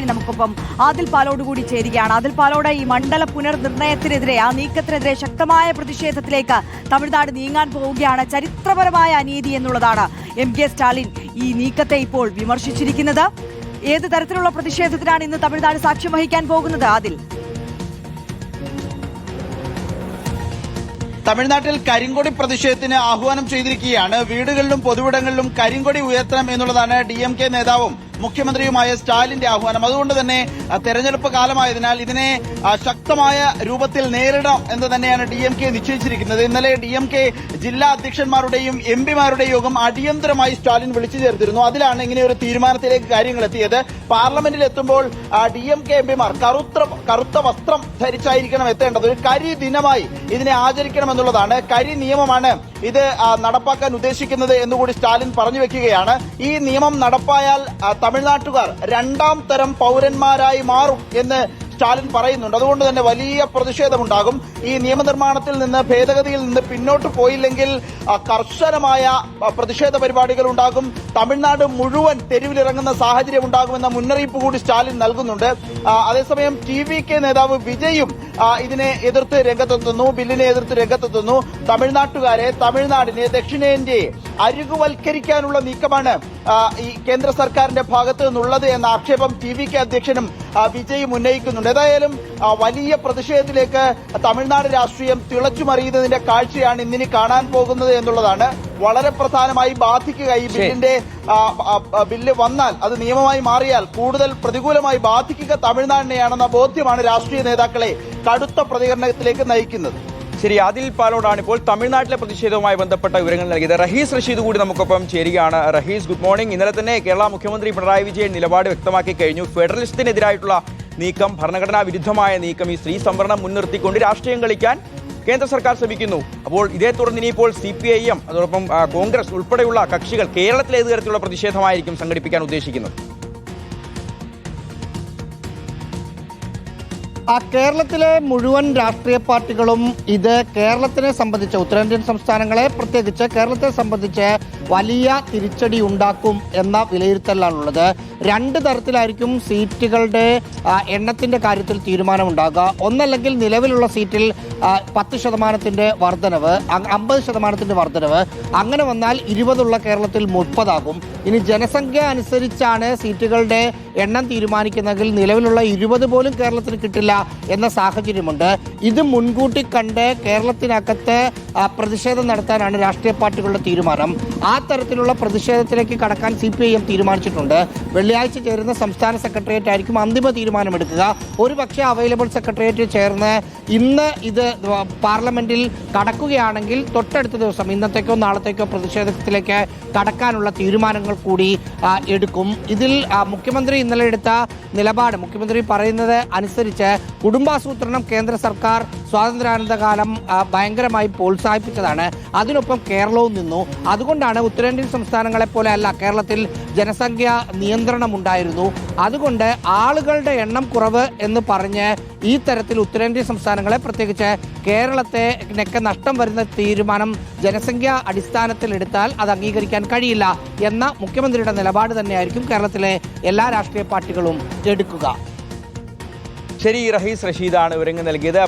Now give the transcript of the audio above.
നമുക്കൊപ്പം ആദിൽ പാലോട് കൂടി ചേരുകയാണ്. ആദിൽ പാലോട്, ഈ മണ്ഡല പുനർനിർണയത്തിനെതിരെ, ആ നീക്കത്തിനെതിരെ ശക്തമായ പ്രതിഷേധത്തിലേക്ക് തമിഴ്നാട് നീങ്ങാൻ പോവുകയാണ്. ചരിത്രപരമായ അനീതി എന്നുള്ളതാണ് MK സ്റ്റാലിൻ ഈ നീക്കത്തെ ഇപ്പോൾ വിമർശിച്ചിരിക്കുന്നത്. ഏത് തരത്തിലുള്ള പ്രതിഷേധത്തിനാണ് ഇന്ന് തമിഴ്നാട് സാക്ഷ്യം വഹിക്കാൻ പോകുന്നത് ആദിൽ? തമിഴ്നാട്ടിൽ കരിങ്കൊടി പ്രതിഷേധത്തിന് ആഹ്വാനം ചെയ്തിരിക്കുകയാണ്. വീടുകളിലും പൊതുവിടങ്ങളിലും കരിങ്കൊടി ഉയർത്തണം എന്നുള്ളതാണ് DMK നേതാവും മുഖ്യമന്ത്രിയുമായ സ്റ്റാലിന്റെ ആഹ്വാനം. അതുകൊണ്ട് തന്നെ തെരഞ്ഞെടുപ്പ് കാലമായതിനാൽ ഇതിനെ ശക്തമായ രൂപത്തിൽ നേരിടാം എന്ന് തന്നെയാണ് DMK നിശ്ചയിച്ചിരിക്കുന്നത്. ഇന്നലെ DMK ജില്ലാ അധ്യക്ഷന്മാരുടെയും MPമാരുടെയും യോഗം അടിയന്തരമായി സ്റ്റാലിൻ വിളിച്ചു ചേർത്തിരുന്നു. അതിലാണ് ഇങ്ങനെ ഒരു തീരുമാനത്തിലേക്ക് കാര്യങ്ങൾ എത്തിയത്. പാർലമെന്റിൽ എത്തുമ്പോൾ DMK MPമാർ കറുത്ത വസ്ത്രം ധരിച്ചായിരിക്കണം എത്തേണ്ടത്. ഒരു കരി ദിനമായി ഇതിനെ ആചരിക്കണമെന്നുള്ളതാണ്. കരി നിയമമാണ് ഇത് നടപ്പാക്കാൻ ഉദ്ദേശിക്കുന്നത് എന്നുകൂടി സ്റ്റാലിൻ പറഞ്ഞു വെക്കുകയാണ്. ഈ നിയമം നടപ്പായാൽ തമിഴ്നാട്ടുകാർ രണ്ടാം തരം പൗരന്മാരായി മാറും എന്ന് സ്റ്റാലിൻ പറയുന്നുണ്ട്. അതുകൊണ്ട് തന്നെ വലിയ പ്രതിഷേധമുണ്ടാകും. ഈ നിയമനിർമ്മാണത്തിൽ നിന്ന്, ഭേദഗതിയിൽ നിന്ന് പിന്നോട്ട് പോയില്ലെങ്കിൽ കർശനമായ പ്രതിഷേധ പരിപാടികൾ ഉണ്ടാകും. തമിഴ്നാട് മുഴുവൻ തെരുവിലിറങ്ങുന്ന സാഹചര്യം ഉണ്ടാകുമെന്ന മുന്നറിയിപ്പ് കൂടി സ്റ്റാലിൻ നൽകുന്നുണ്ട്. അതേസമയം TVK നേതാവ് വിജയും ഇതിനെ എതിർത്ത് രംഗത്തെത്തുന്നു, ബില്ലിനെ എതിർത്ത് രംഗത്തെത്തുന്നു. തമിഴ്നാട്ടുകാരെ, തമിഴ്നാടിനെ, ദക്ഷിണേന്ത്യയെ അരികുവൽക്കരിക്കാനുള്ള നീക്കമാണ് ഈ കേന്ദ്ര സർക്കാരിന്റെ ഭാഗത്ത് നിന്നുള്ളത് എന്ന ആക്ഷേപം TVK അധ്യക്ഷനും വിജയും ഉന്നയിക്കുന്നുണ്ട്. ഏതായാലും വലിയ പ്രതിഷേധത്തിലേക്ക് തമിഴ്നാട് രാഷ്ട്രീയം തിളച്ചുമറിയുന്നതിന്റെ കാഴ്ചയാണ് ഇന്നിനി കാണാൻ പോകുന്നത് എന്നുള്ളതാണ് വളരെ പ്രധാനമായി ബാധിക്കുക. ഈ ബില്ല് വന്നാൽ, അത് നിയമമായി മാറിയാൽ കൂടുതൽ പ്രതികൂലമായി ബാധിക്കുക തമിഴ്നാടിനെയാണെന്ന ബോധ്യമാണ് രാഷ്ട്രീയ നേതാക്കളെ കടുത്ത പ്രതികരണത്തിലേക്ക് നയിക്കുന്നത്. ശരി, ആദിൽ പാലോടാണ് ഇപ്പോൾ തമിഴ്നാട്ടിലെ പ്രതിഷേധവുമായി ബന്ധപ്പെട്ട വിവരങ്ങൾ നൽകിയത്. റഹീസ് റഷീദ് കൂടി നമുക്കൊപ്പം ചേരുകയാണ്. Rahees, good morning. ഇന്നലെ തന്നെ കേരള മുഖ്യമന്ത്രി പിണറായി വിജയൻ നിലപാട് വ്യക്തമാക്കി കഴിഞ്ഞു. ഫെഡറലിസത്തിനെതിരായിട്ടുള്ള നീക്കം, ഭരണഘടനാ വിരുദ്ധമായ നീക്കം, ഈ സ്ത്രീ സംവരണം മുൻനിർത്തിക്കൊണ്ട് രാഷ്ട്രീയം കളിക്കാൻ കേന്ദ്ര സർക്കാർ ശ്രമിക്കുന്നു. അപ്പോൾ ഇതേ തുടർന്ന് ഇനിയിപ്പോൾ CPIM, അതോടൊപ്പം കോൺഗ്രസ് ഉൾപ്പെടെയുള്ള കക്ഷികൾ കേരളത്തിൽ ഏത് തരത്തിലുള്ള പ്രതിഷേധമായിരിക്കും സംഘടിപ്പിക്കാൻ ഉദ്ദേശിക്കുന്നത്? കേരളത്തിലെ മുഴുവൻ രാഷ്ട്രീയ പാർട്ടികളും ഇത് കേരളത്തിനെ സംബന്ധിച്ച്, ഉത്തരേന്ത്യൻ സംസ്ഥാനങ്ങളെ പ്രത്യേകിച്ച് കേരളത്തെ സംബന്ധിച്ച് വലിയ തിരിച്ചടി ഉണ്ടാക്കും എന്ന വിലയിരുത്തലാണുള്ളത്. രണ്ട് തരത്തിലായിരിക്കും സീറ്റുകളുടെ എണ്ണത്തിന്റെ കാര്യത്തിൽ തീരുമാനമുണ്ടാകുക. ഒന്നല്ലെങ്കിൽ നിലവിലുള്ള സീറ്റിൽ 10% വർധനവ്, 50% വർധനവ്. അങ്ങനെ വന്നാൽ 20 കേരളത്തിൽ 30 ആകും. ഇനി ജനസംഖ്യ അനുസരിച്ചാണ് സീറ്റുകളുടെ എണ്ണം തീരുമാനിക്കുന്നതെങ്കിൽ നിലവിലുള്ള 20 പോലും കേരളത്തിന് കിട്ടില്ല എന്ന സാഹചര്യമുണ്ട്. ഇത് മുൻകൂട്ടി കണ്ട് കേരളത്തിനകത്ത് പ്രതിഷേധം നടത്താനാണ് രാഷ്ട്രീയ പാർട്ടികളുടെ തീരുമാനം. ആ തരത്തിലുള്ള പ്രതിഷേധത്തിലേക്ക് കടക്കാൻ CPIM തീരുമാനിച്ചിട്ടുണ്ട്. വെള്ളിയാഴ്ച ചേരുന്ന സംസ്ഥാന സെക്രട്ടേറിയറ്റ് ആയിരിക്കും അന്തിമ തീരുമാനമെടുക്കുക. ഒരുപക്ഷെ അവൈലബിൾ സെക്രട്ടേറിയറ്റ് ചേർന്ന് ഇന്ന് ഇത് പാർലമെന്റിൽ കടക്കുകയാണെങ്കിൽ തൊട്ടടുത്ത ദിവസം, ഇന്നത്തേക്കോ നാളത്തേക്കോ പ്രതിഷേധത്തിലേക്ക് കടക്കാനുള്ള തീരുമാനങ്ങൾ കൂടി എടുക്കും. ഇതിൽ മുഖ്യമന്ത്രി ഇന്നലെ എടുത്ത നിലപാട്, മുഖ്യമന്ത്രി പറയുന്നത് അനുസരിച്ച് കുടുംബാസൂത്രണം കേന്ദ്ര സർക്കാർ സ്വാതന്ത്ര്യാനന്തകാലം ഭയങ്കരമായി പ്രോത്സാഹിപ്പിച്ചതാണ്. അതിനൊപ്പം കേരളവും നിന്നു. അതുകൊണ്ടാണ് ഉത്തരേന്ത്യൻ സംസ്ഥാനങ്ങളെ പോലെ അല്ല, കേരളത്തിൽ ജനസംഖ്യ നിയന്ത്രണം ഉണ്ടായിരുന്നു. അതുകൊണ്ട് ആളുകളുടെ എണ്ണം കുറവ് എന്ന് പറഞ്ഞ് ഈ തരത്തിൽ ഉത്തരേന്ത്യൻ സംസ്ഥാനങ്ങളെ, പ്രത്യേകിച്ച് കേരളത്തെ നഷ്ടം വരുന്ന തീരുമാനം ജനസംഖ്യ അടിസ്ഥാനത്തിൽ എടുത്താൽ അത് അംഗീകരിക്കാൻ കഴിയില്ല എന്ന മുഖ്യമന്ത്രിയുടെ നിലപാട് തന്നെയായിരിക്കും കേരളത്തിലെ എല്ലാ രാഷ്ട്രീയ പാർട്ടികളും എടുക്കുക. ശരി, റഹീസ് റഷീദാണ് വിവരങ്ങൾ നൽകിയത്.